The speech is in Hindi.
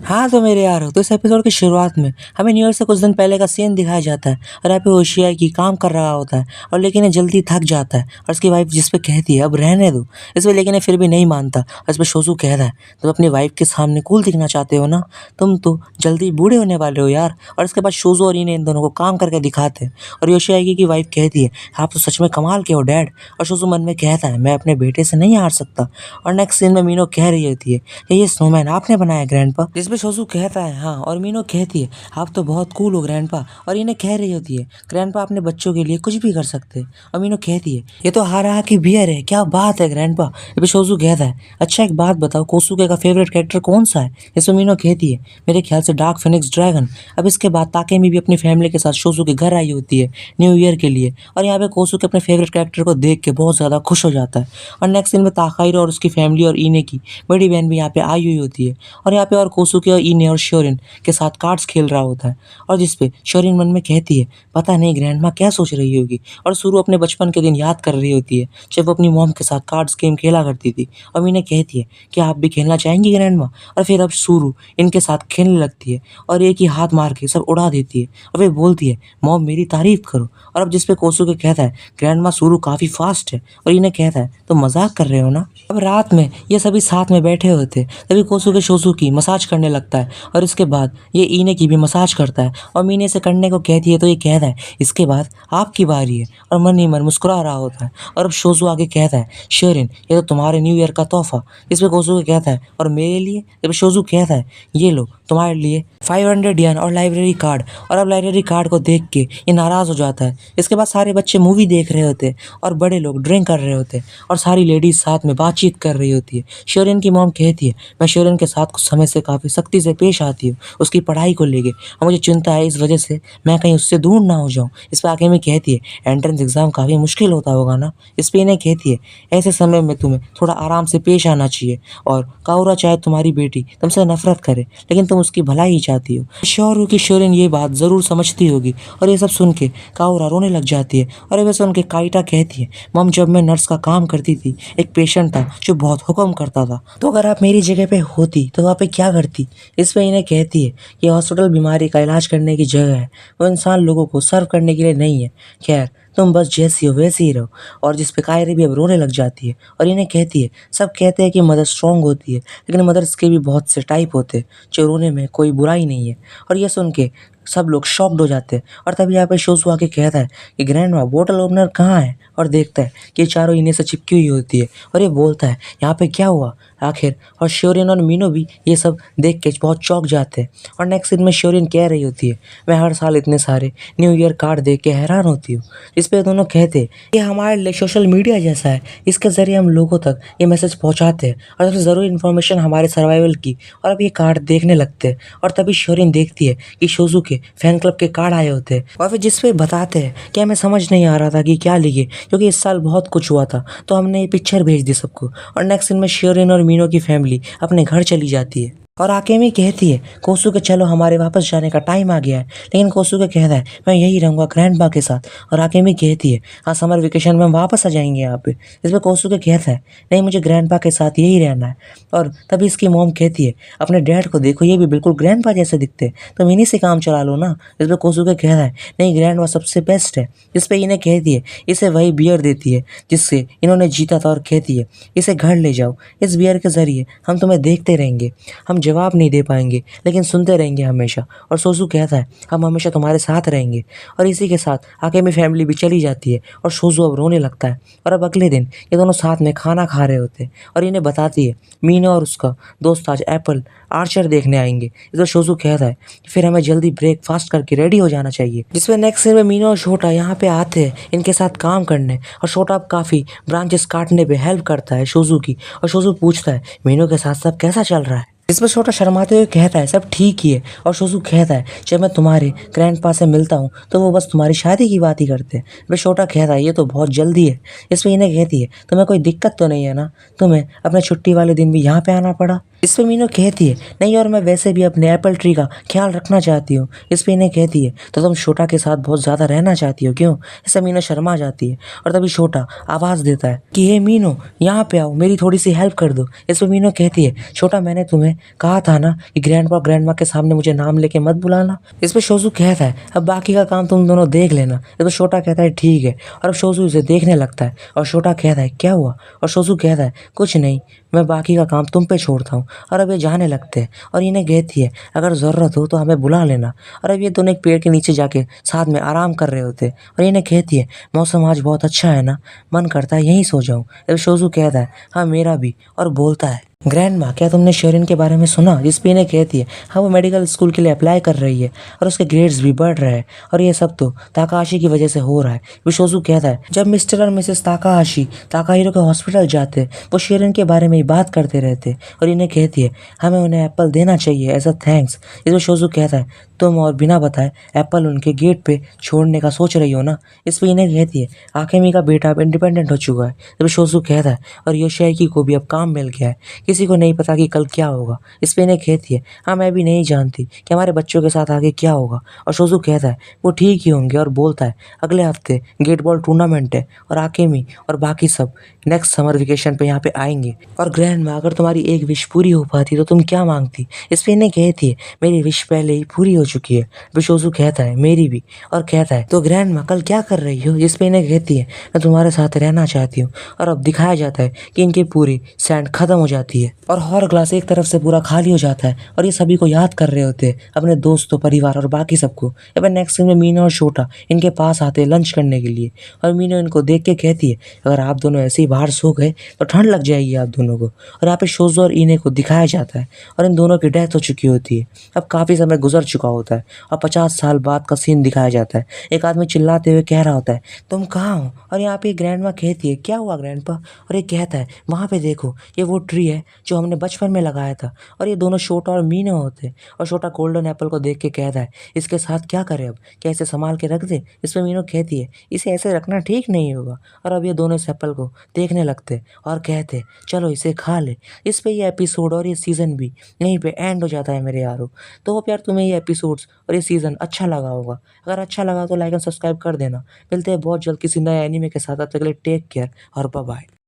हाँ तो मेरे यार, तो इस एपिसोड की शुरुआत में हमें न्यू ईयर से कुछ दिन पहले का सीन दिखाया जाता है और यहाँ पे होशियार की काम कर रहा होता है और लेकिन ये जल्दी थक जाता है और उसकी वाइफ जिस पे कहती है अब रहने दो। इस पे लेकिन ये फिर भी नहीं मानता और इस पे शोजू कहता है तुम अपनी वाइफ के सामने कूल दिखना चाहते हो ना, तुम तो जल्दी बूढ़े होने वाले हो यार। और इसके बाद शोजू और इन्हें इन दोनों को काम करके दिखाते हैं और योशियागी की वाइफ कहती है आप तो सच में कमाल के हो डैड। और शोजू मन में कहता है मैं अपने बेटे से नहीं हार सकता। और नेक्स्ट सीन में मीनो कह रही होती है ये स्नोमैन आपने बनाया ग्रैंडपा, जिसपे शोजू कहता है हाँ और मीनो कहती है आप तो बहुत कूल हो ग्रैंडपा। और इन्हें कह रही होती है ग्रैंडपा अपने बच्चों के लिए कुछ भी कर सकते हैं। और मीनो कहती है ये तो हारा की बियर है, क्या बात है ग्रैंडपा। ये शोजू कहता है अच्छा एक बात बताओ कोसुके का फेवरेट कैरेक्टर कौन सा है। इसमें मीनो कहती है मेरे ख्याल से डार्क फिनिक्स ड्रैगन। अब इसके बाद ताकेमी भी अपनी फैमिली के साथ शोजू के घर आई होती है न्यू ईयर के लिए और यहाँ पे कोसुके अपने फेवरेट कैरेक्टर को देख के बहुत ज़्यादा खुश हो जाता है। और नेक्स्ट सीन में ताकाहिरो और उसकी फैमिली और इने की बड़ी बहन भी यहाँ पे आई हुई होती है और यहाँ पे और कोसुके और इने और श्योरिन के साथ कार्ड्स खेल रहा होता है। और जिसपे श्योरिन मन में कहती है पता नहीं ग्रैंडमा क्या सोच रही होगी। और सुरु अपने बचपन के दिन याद कर रही होती है जब वो अपनी मॉम के साथ कार्ड्स गेम खेला करती थी। और मीने कहती है कि आप भी खेलना चाहेंगी ग्रैंडमा। और फिर अब सुरु इनके साथ खेलने लगती है और एक ही हाथ मार के सब उड़ा देती है और फिर बोलती है मॉम मेरी तारीफ करो। और अब जिसपे कोसुके कहता है ग्रैंडमा सुरु काफ़ी फास्ट है और इन्हें कहता है तो मजाक कर रहे हो ना। अब रात में ये सभी साथ में बैठे होते तभी कोसुके शोजू की मसाज करने लगता है और इसके बाद ये इने की भी मसाज करता है और मीने से करने को कहती है तो ये कहता है इसके बाद आपकी बारी है और मन ही मन मुस्कुरा रहा होता है। और अब शोजू आगे कहता है श्योरिन ये तो तुम्हारे न्यू ईयर का तोहफा। इस पे कोसुके कहता है और मेरे लिए। जब शोजू कहता है ये लो तुम्हारे लिए 500 येन और लाइब्रेरी कार्ड। और अब लाइब्रेरी कार्ड को देख के ये नाराज़ हो जाता है। इसके बाद सारे बच्चे मूवी देख रहे होते और बड़े लोग ड्रिंक कर रहे होते और सारी लेडीज साथ में बातचीत कर रही होती है। श्योरिन की मॉम कहती है मैं श्योरिन के साथ कुछ समय से काफ़ी सख्ती से पेश आती हूँ उसकी पढ़ाई को लेके और मुझे चिंता है इस वजह से मैं कहीं उससे दूर ना हो जाऊँ। इस पर आके में कहती है एंट्रेंस एग्ज़ाम काफ़ी मुश्किल होता होगा ना। इस पर इन्हें कहती है ऐसे समय में तुम्हें थोड़ा आराम से पेश आना चाहिए और काउरा चाहे तुम्हारी बेटी तुमसे नफरत करे लेकिन तुम उसकी भलाई ही चाहती हो। श्योर हूँ कि श्योरिन ये बात ज़रूर समझती होगी। और ये सब सुन के काउरा रोने लग जाती है और ये सुन के काइटा कहती है मम जब मैं नर्स का काम करती थी एक पेशेंट था जो बहुत हुक्म करता था, तो अगर आप मेरी जगह पे होती तो वहाँ पे क्या करती। इस पे इन्हें कहती है कि हॉस्पिटल बीमारी का इलाज करने की जगह है, वो इंसान लोगों को सर्व करने के लिए नहीं है। खैर तुम बस जैसी हो वैसी ही रहो। और जिस पे कायरे भी अब रोने लग जाती है और इन्हें कहती है सब कहते हैं कि मदर स्ट्रॉन्ग होती है लेकिन मदर्स के भी बहुत से टाइप होते हैं जो रोने में कोई बुराई नहीं है। और ये सुन के सब लोग शॉक्ड हो जाते हैं। और तभी यहाँ पे शोजू आके कहता है कि ग्रैंडमा बोतल ओपनर कहाँ है। और देखता है कि ये चारों इन्हें से चिपकी हुई होती है और ये बोलता है यहाँ पे क्या हुआ आखिर। और श्योरिन और मीनो भी ये सब देख के बहुत चौंक जाते हैं। और नेक्स्ट सीन में श्योरिन कह रही होती है मैं हर साल इतने सारे न्यू ईयर कार्ड देख के हैरान होती हूँ। इस पे दोनों कहते हैं ये हमारे लिए सोशल मीडिया जैसा है, इसके ज़रिए हम लोगों तक ये मैसेज पहुँचाते हैं और सबसे ज़रूरी इन्फॉर्मेशन हमारे सर्वाइवल की। और अब ये कार्ड देखने लगते हैं और तभी श्योरिन देखती है कि शोजू के फैन क्लब के कार्ड आए होते हैं और फिर जिस पे बताते हैं कि हमें समझ नहीं आ रहा था कि क्या लिखे क्योंकि इस साल बहुत कुछ हुआ था तो हमने ये पिक्चर भेज दी सबको। और नेक्स्ट सीन में श्योरिन और मीनो की फैमिली अपने घर चली जाती है और आकेमी कहती है कोसुके चलो हमारे वापस जाने का टाइम आ गया है। लेकिन कोसुके कहता है मैं यही रहूँगा ग्रैंडपा के साथ। और आकेमी कहती है हाँ समर वेकेशन में हम वापस आ जाएंगे यहाँ पे। इसमें कोसुके कहता है नहीं मुझे ग्रैंडपा के साथ यही रहना है। और तभी इसकी मॉम कहती है अपने डैड को देखो ये भी बिल्कुल ग्रैंडपा जैसे दिखते हैं तो इन्हीं से काम चला लो ना। इसमें कोसुके कहता है नहीं ग्रैंडपा सबसे बेस्ट है। इस पर इन्हें कहती है इसे वही बियर देती है जिससे इन्होंने जीता था और कहती है इसे घर ले जाओ, इस बियर के ज़रिए हम तुम्हें देखते रहेंगे, हम जवाब नहीं दे पाएंगे लेकिन सुनते रहेंगे हमेशा। और शोजू कहता है हम हमेशा तुम्हारे साथ रहेंगे। और इसी के साथ आकेमी फैमिली भी चली जाती है और शोजू अब रोने लगता है। और अब अगले दिन ये दोनों साथ में खाना खा रहे होते हैं और इन्हें बताती है मीनो और उसका दोस्त आज एप्पल आर्चर देखने आएंगे। इधर शोजू कहता है कि फिर हमें जल्दी ब्रेकफास्ट करके रेडी हो जाना चाहिए। जिसमें नेक्स्ट सीन में मीनो और छोटा यहाँ पे आते हैं इनके साथ काम करने और छोटा अब काफ़ी ब्रांचेस काटने पे हेल्प करता है शोजू की। और शोजू पूछता है मीनो के साथ सब कैसा चल रहा है। इसमें छोटा शर्माते हुए कहता है सब ठीक ही है। और शोजू कहता है जब मैं तुम्हारे ग्रैंडपा से मिलता हूँ तो वो बस तुम्हारी शादी की बात ही करते हैं। वे छोटा कहता है ये तो बहुत जल्दी है। इसमें इन्हें कहती है तुम्हें कोई दिक्कत तो नहीं है ना, तुम्हें अपने छुट्टी वाले दिन भी यहाँ पे आना पड़ा। इस पे मीनू कहती है नहीं, और मैं वैसे भी अपने एप्पल ट्री का ख्याल रखना चाहती हूँ। इस पे इन्हें कहती है तो तुम छोटा के साथ बहुत ज़्यादा रहना चाहती हो क्यों? इससे मीनू शर्मा जाती है और तभी छोटा आवाज़ देता है कि हे मीनू, यहाँ पे आओ, मेरी थोड़ी सी हेल्प कर दो। इस पे मीनू कहती है छोटा, मैंने तुम्हें कहा था ना कि ग्रैंडपा ग्रैंडमा के सामने मुझे नाम लेके मत बुलाना। इस पे शोजू कहता है अब बाकी का काम तुम दोनों देख लेना। इस पे छोटा कहता है ठीक है, और अब शोजू इसे देखने लगता है और छोटा कहता है क्या हुआ? और शोजू कहता है कुछ नहीं, मैं बाकी का काम तुम पे छोड़ता हूँ। और अब ये जाने लगते हैं और इन्हें कहती है अगर ज़रूरत हो तो हमें बुला लेना। और अब ये दोनों एक पेड़ के नीचे जाके साथ में आराम कर रहे होते हैं और इन्हें कहती है मौसम आज बहुत अच्छा है ना, मन करता है यहीं सो जाऊँ। अब शोजू कहता है हाँ मेरा भी, और बोलता है ग्रैंड माँ क्या तुमने शेरिन के बारे में सुना? जिस पे इन्हें कहती है हाँ वो मेडिकल स्कूल के लिए अप्लाई कर रही है और उसके ग्रेड्स भी बढ़ रहे हैं और ये सब तो ताकाहाशी की वजह से हो रहा है। विशोजू कहता है जब मिस्टर और मिसेस ताकाहाशी ताकाहिरो के हॉस्पिटल जाते वो शेरिन के बारे में ही बात करते रहते और इन्हें कहती है हमें उन्हें एप्पल देना चाहिए एज अ थैंक्स। इसमें शोजू कहता है तुम और बिना बताए एप्पल उनके गेट पे छोड़ने का सोच रही हो ना। इस पे इन्हें कहती है आकेमी का बेटा अब इंडिपेंडेंट हो चुका है। जब शोजू कहता है और योशियाकी को भी अब काम मिल गया है, किसी को नहीं पता कि कल क्या होगा। इस पे इन्हें कहती है हाँ मैं भी नहीं जानती कि हमारे बच्चों के साथ आगे क्या होगा। और शोजू कहता है वो ठीक ही होंगे और बोलता है अगले हफ्ते गेट बॉल टूर्नामेंट है और आकेमी और बाकी सब नेक्स्ट समर वेकेशन पे यहाँ पे आएंगे। और ग्रैंड माँ अगर तुम्हारी एक विश पूरी हो पाती तो तुम क्या मांगती? इस पे इन्हें कहती है मेरी विश पहले ही पूरी हो चुकी है। विशोजू कहता है मेरी भी, और कहता है तो ग्रैंड माँ कल क्या कर रही हो? इस पे इन्हें कहती है मैं तुम्हारे साथ रहना चाहती हूँ। और अब दिखाया जाता है कि इनकी पूरी सैंड खत्म हो जाती है और हर ग्लास एक तरफ से पूरा खाली हो जाता है और ये सभी को याद कर रहे होते हैं अपने दोस्तों, परिवार और बाकी सबको। अब नेक्स्ट सीन में मीनू और छोटा इनके पास आते हैं लंच करने के लिए और मीनू इनको देख के कहती है अगर आप दोनों ऐसे ही बाहर सो गए तो ठंड लग जाएगी आप दोनों को। और यहाँ पे शोजो और इने को दिखाया जाता है और इन दोनों की डेथ हो चुकी होती है। अब काफ़ी समय गुजर चुका होता है और 50 साल बाद का सीन दिखाया जाता है। एक आदमी चिल्लाते हुए कह रहा होता है तुम कहाँ हो? और यहाँ पे ग्रैंड माँ कहती है क्या हुआ ग्रैंड पा? और ये कहता है वहाँ पे देखो ये वो ट्री है जो हमने बचपन में लगाया था। और ये दोनों छोटा और मीनू होते हैं और छोटा गोल्डन एप्पल को देख के कहता है इसके साथ क्या करें अब, क्या इसे संभाल के रख दे? इस पर मीनू कहती है इसे ऐसे रखना ठीक नहीं होगा। और अब ये दोनों इस एप्पल को देखने लगते और कहते चलो इसे खा ले। इस पे ये एपिसोड और ये सीज़न भी यहीं पे एंड हो जाता है मेरे यारों। तो होप यार तुम्हें ये एपिसोड्स और ये सीज़न अच्छा लगा होगा। अगर अच्छा लगा तो लाइक एंड सब्सक्राइब कर देना। मिलते हैं बहुत जल्द किसी नए एनीमे के साथ। तब तक के लिए टेक केयर और बाय बाय।